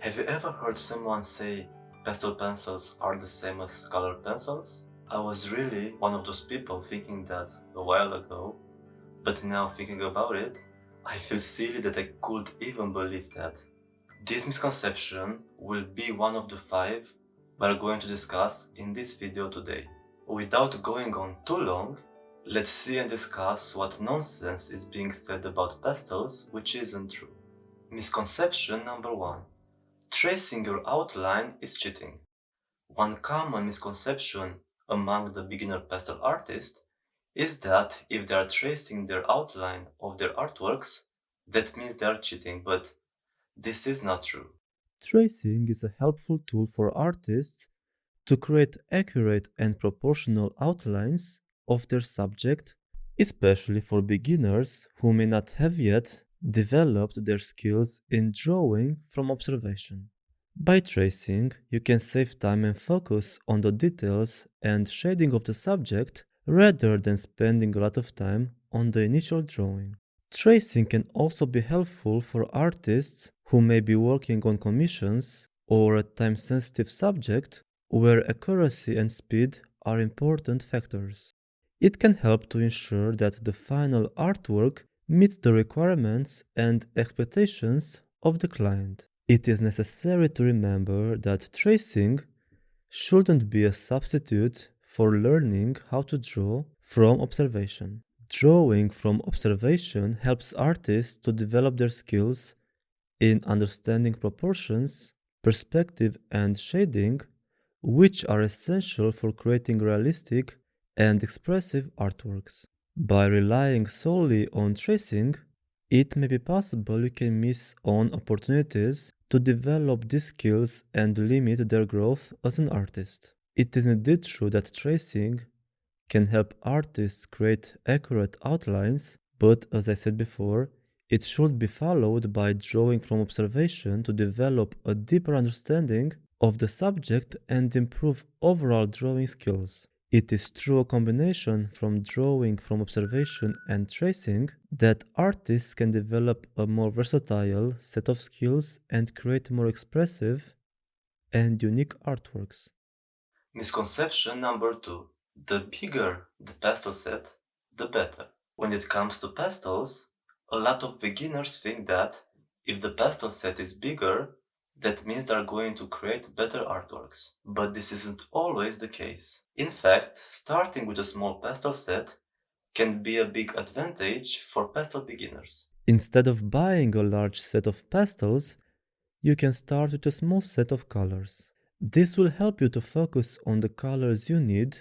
Have you ever heard someone say pastel pencils are the same as colored pencils? I was really one of those people thinking that a while ago, but now thinking about it, I feel silly that I could even believe that. This misconception will be one of the 5 we're going to discuss in this video today. Without going on too long, let's see and discuss what nonsense is being said about pastels which isn't true. Misconception number 1. Tracing your outline is cheating. One common misconception among the beginner pastel artists is that if they are tracing their outline of their artworks, that means they are cheating, but this is not true. Tracing is a helpful tool for artists to create accurate and proportional outlines of their subject, especially for beginners who may not have yet developed their skills in drawing from observation. By tracing, you can save time and focus on the details and shading of the subject rather than spending a lot of time on the initial drawing. Tracing can also be helpful for artists who may be working on commissions or a time-sensitive subject where accuracy and speed are important factors. It can help to ensure that the final artwork meets the requirements and expectations of the client. It is necessary to remember that tracing shouldn't be a substitute for learning how to draw from observation. Drawing from observation helps artists to develop their skills in understanding proportions, perspective, and shading, which are essential for creating realistic and expressive artworks. By relying solely on tracing, it may be possible you can miss on opportunities to develop these skills and limit their growth as an artist. It is indeed true that tracing can help artists create accurate outlines, but as I said before, it should be followed by drawing from observation to develop a deeper understanding of the subject and improve overall drawing skills. It is through a combination from drawing from observation and tracing that artists can develop a more versatile set of skills and create more expressive and unique artworks. Misconception number 2. The bigger the pastel set, the better. When it comes to pastels, a lot of beginners think that if the pastel set is bigger, that means they're going to create better artworks. But this isn't always the case. In fact, starting with a small pastel set can be a big advantage for pastel beginners. Instead of buying a large set of pastels, you can start with a small set of colors. This will help you to focus on the colors you need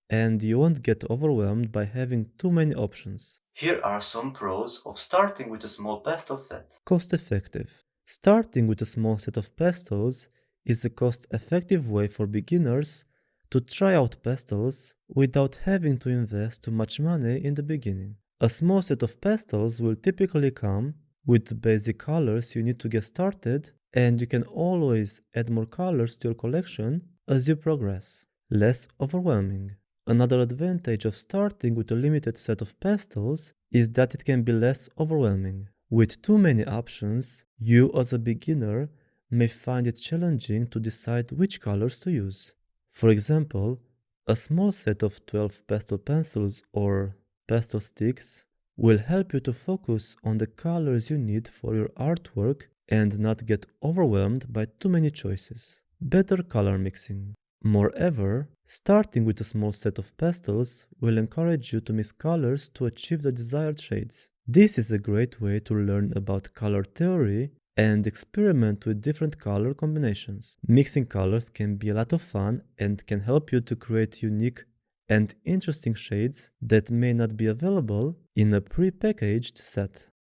and you won't get overwhelmed by having too many options. Here are some pros of starting with a small pastel set. Cost effective. Starting with a small set of pastels is a cost effective way for beginners to try out pastels without having to invest too much money in the beginning. A small set of pastels will typically come with the basic colors you need to get started, and you can always add more colors to your collection as you progress. Less overwhelming. Another advantage of starting with a limited set of pastels is that it can be less overwhelming. With too many options, you as a beginner may find it challenging to decide which colors to use. For example, a small set of 12 pastel pencils or pastel sticks will help you to focus on the colors you need for your artwork and not get overwhelmed by too many choices. Better color mixing. Moreover, starting with a small set of pastels will encourage you to mix colors to achieve the desired shades. This is a great way to learn about color theory and experiment with different color combinations. Mixing colors can be a lot of fun and can help you to create unique and interesting shades that may not be available in a pre-packaged set.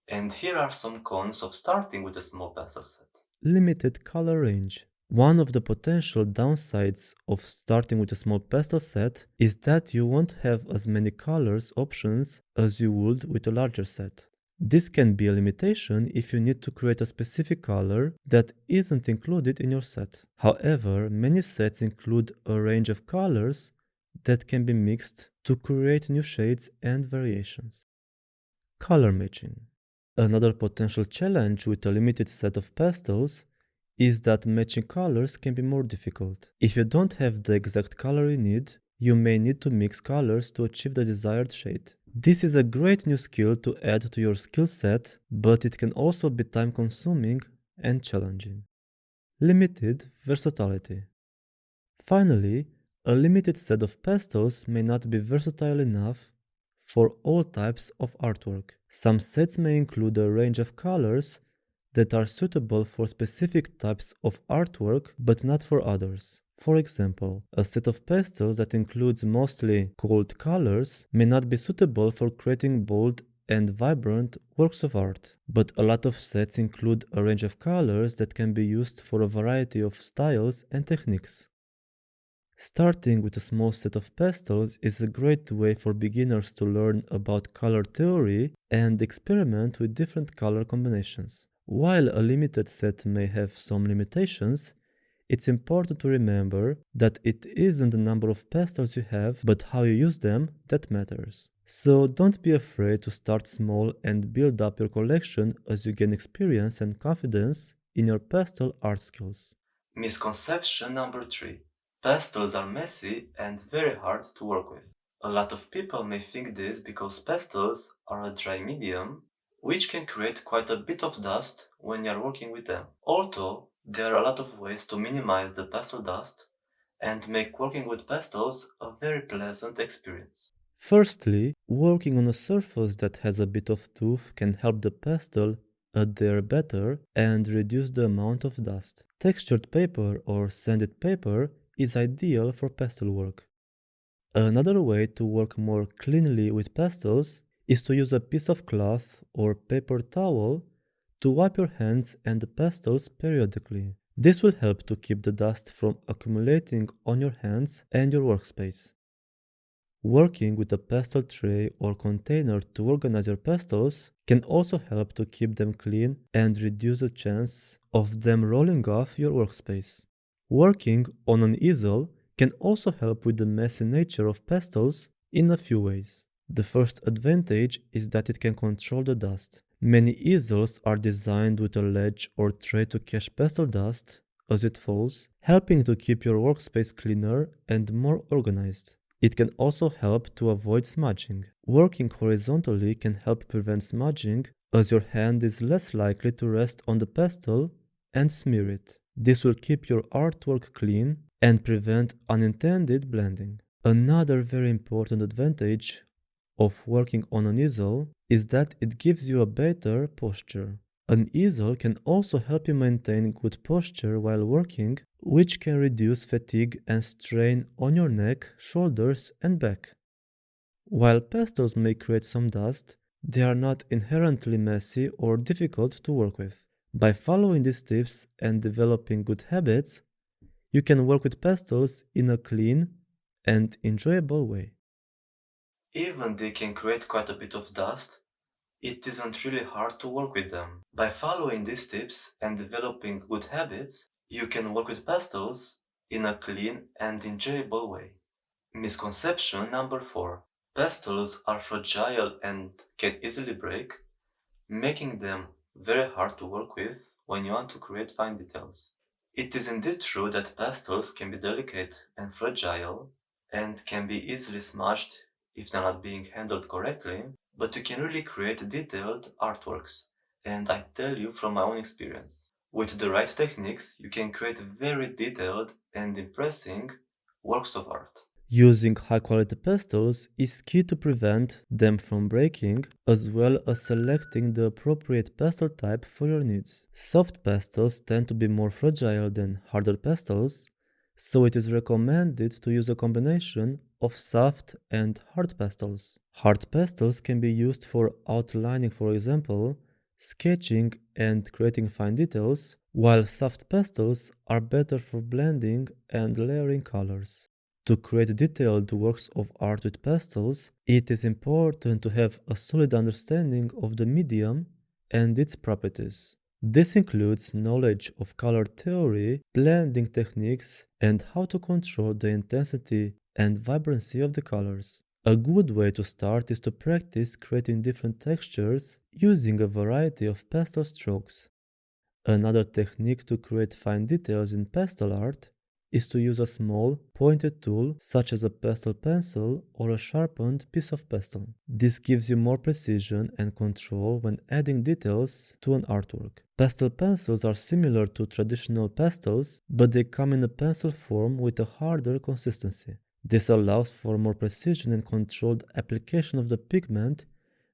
And here are some cons of starting with a small pastel set. Limited color range. One of the potential downsides of starting with a small pastel set is that you won't have as many colors options as you would with a larger set. This can be a limitation if you need to create a specific color that isn't included in your set. However, many sets include a range of colors that can be mixed to create new shades and variations. Color matching. Another potential challenge with a limited set of pastels is that matching colors can be more difficult. If you don't have the exact color you need, you may need to mix colors to achieve the desired shade. This is a great new skill to add to your skill set, but it can also be time consuming and challenging. Limited versatility. Finally, a limited set of pastels may not be versatile enough for all types of artwork. Some sets may include a range of colors that are suitable for specific types of artwork but not for others. For example, a set of pastels that includes mostly cold colors may not be suitable for creating bold and vibrant works of art, but a lot of sets include a range of colors that can be used for a variety of styles and techniques. Starting with a small set of pastels is a great way for beginners to learn about color theory and experiment with different color combinations. While a limited set may have some limitations, it's important to remember that it isn't the number of pastels you have, but how you use them that matters. So don't be afraid to start small and build up your collection as you gain experience and confidence in your pastel art skills. Misconception number 3. Pastels are messy and very hard to work with. A lot of people may think this because pastels are a dry medium, which can create quite a bit of dust when you're working with them. Although, there are a lot of ways to minimize the pastel dust and make working with pastels a very pleasant experience. Firstly, working on a surface that has a bit of tooth can help the pastel adhere better and reduce the amount of dust. Textured paper or sanded paper is ideal for pastel work. Another way to work more cleanly with pastels is to use a piece of cloth or paper towel to wipe your hands and the pastels periodically. This will help to keep the dust from accumulating on your hands and your workspace. Working with a pastel tray or container to organize your pastels can also help to keep them clean and reduce the chance of them rolling off your workspace. Working on an easel can also help with the messy nature of pastels in a few ways. The first advantage is that it can control the dust. Many easels are designed with a ledge or tray to catch pastel dust as it falls, helping to keep your workspace cleaner and more organized. It can also help to avoid smudging. Working horizontally can help prevent smudging as your hand is less likely to rest on the pastel and smear it. This will keep your artwork clean and prevent unintended blending. Another very important advantage of working on an easel is that it gives you a better posture. An easel can also help you maintain good posture while working, which can reduce fatigue and strain on your neck, shoulders, and back. While pastels may create some dust, they are not inherently messy or difficult to work with. By following these tips and developing good habits, you can work with pastels in a clean and enjoyable way. Even they can create quite a bit of dust, it isn't really hard to work with them. By following these tips and developing good habits, you can work with pastels in a clean and enjoyable way. Misconception number 4. Pastels are fragile and can easily break, making them very hard to work with when you want to create fine details. It is indeed true that pastels can be delicate and fragile and can be easily smudged if they're not being handled correctly, but you can really create detailed artworks, and I tell you from my own experience. With the right techniques, you can create very detailed and impressive works of art. Using high quality pastels is key to prevent them from breaking, as well as selecting the appropriate pastel type for your needs. Soft pastels tend to be more fragile than harder pastels, so it is recommended to use a combination of soft and hard pastels. Hard pastels can be used for outlining, for example, sketching and creating fine details, while soft pastels are better for blending and layering colors. To create detailed works of art with pastels, it is important to have a solid understanding of the medium and its properties. This includes knowledge of color theory, blending techniques, and how to control the intensity and vibrancy of the colors. A good way to start is to practice creating different textures using a variety of pastel strokes. Another technique to create fine details in pastel art is to use a small, pointed tool such as a pastel pencil or a sharpened piece of pastel. This gives you more precision and control when adding details to an artwork. Pastel pencils are similar to traditional pastels, but they come in a pencil form with a harder consistency. This allows for more precision and controlled application of the pigment,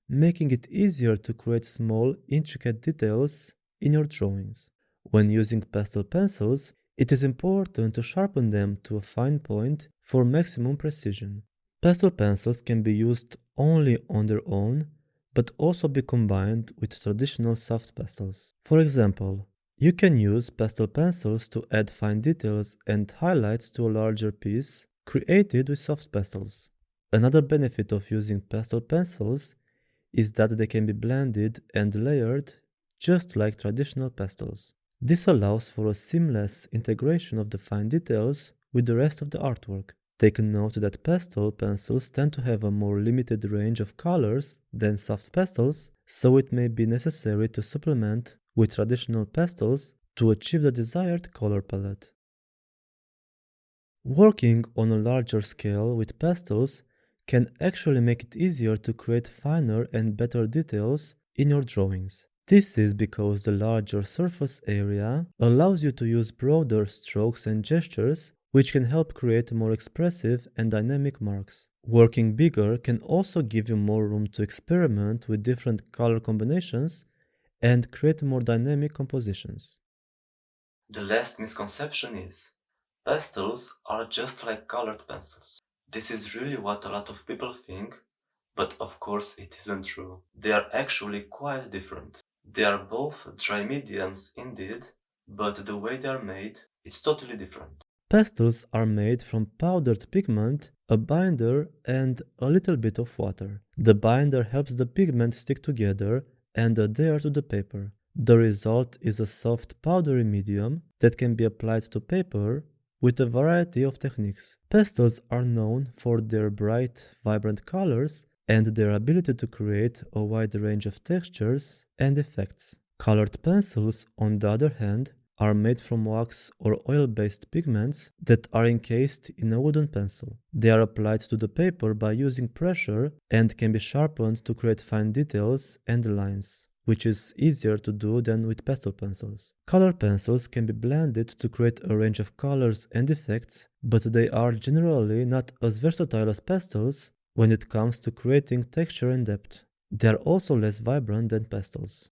making it easier to create small, intricate details in your drawings. When using pastel pencils, it is important to sharpen them to a fine point for maximum precision. Pastel pencils can be used only on their own, but also be combined with traditional soft pastels. For example, you can use pastel pencils to add fine details and highlights to a larger piece created with soft pastels. Another benefit of using pastel pencils is that they can be blended and layered just like traditional pastels. This allows for a seamless integration of the fine details with the rest of the artwork. Take note that pastel pencils tend to have a more limited range of colors than soft pastels, so it may be necessary to supplement with traditional pastels to achieve the desired color palette. Working on a larger scale with pastels can actually make it easier to create finer and better details in your drawings. This is because the larger surface area allows you to use broader strokes and gestures, which can help create more expressive and dynamic marks. Working bigger can also give you more room to experiment with different color combinations and create more dynamic compositions. The last misconception is pastels are just like colored pencils. This is really what a lot of people think, but of course it isn't true. They are actually quite different. They are both dry mediums indeed, but the way they are made is totally different. Pastels are made from powdered pigment, a binder, and a little bit of water. The binder helps the pigment stick together and adhere to the paper. The result is a soft powdery medium that can be applied to paper with a variety of techniques. Pastels are known for their bright, vibrant colors and their ability to create a wide range of textures and effects. Colored pencils, on the other hand, are made from wax or oil-based pigments that are encased in a wooden pencil. They are applied to the paper by using pressure and can be sharpened to create fine details and lines, which is easier to do than with pastel pencils. Color pencils can be blended to create a range of colors and effects, but they are generally not as versatile as pastels when it comes to creating texture and depth. They are also less vibrant than pastels.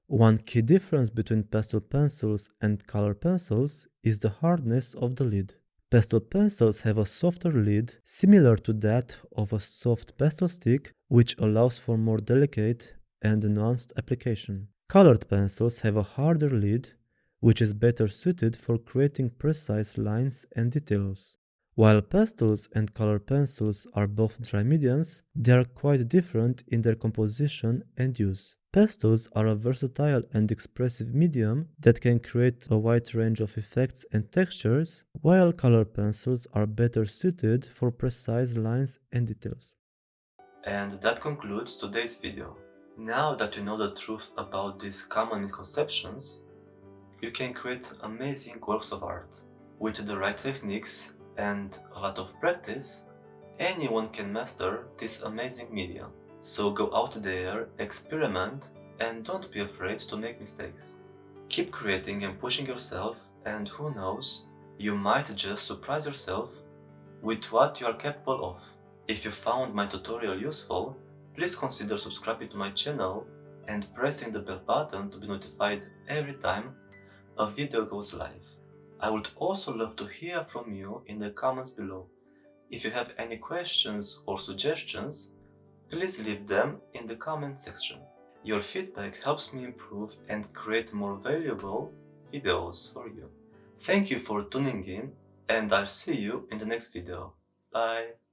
One key difference between pastel pencils and color pencils is the hardness of the lid. Pastel pencils have a softer lid similar to that of a soft pastel stick, which allows for more delicate and nuanced application. Colored pencils have a harder lid, which is better suited for creating precise lines and details. While pastels and color pencils are both dry mediums, they are quite different in their composition and use. Pastels are a versatile and expressive medium that can create a wide range of effects and textures, while color pencils are better suited for precise lines and details. And that concludes today's video. Now that you know the truth about these common misconceptions, you can create amazing works of art. With the right techniques and a lot of practice, anyone can master this amazing medium. So go out there, experiment, and don't be afraid to make mistakes. Keep creating and pushing yourself, and who knows, you might just surprise yourself with what you are capable of. If you found my tutorial useful, please consider subscribing to my channel and pressing the bell button to be notified every time a video goes live. I would also love to hear from you in the comments below. If you have any questions or suggestions, please leave them in the comment section. Your feedback helps me improve and create more valuable videos for you. Thank you for tuning in, and I'll see you in the next video. Bye!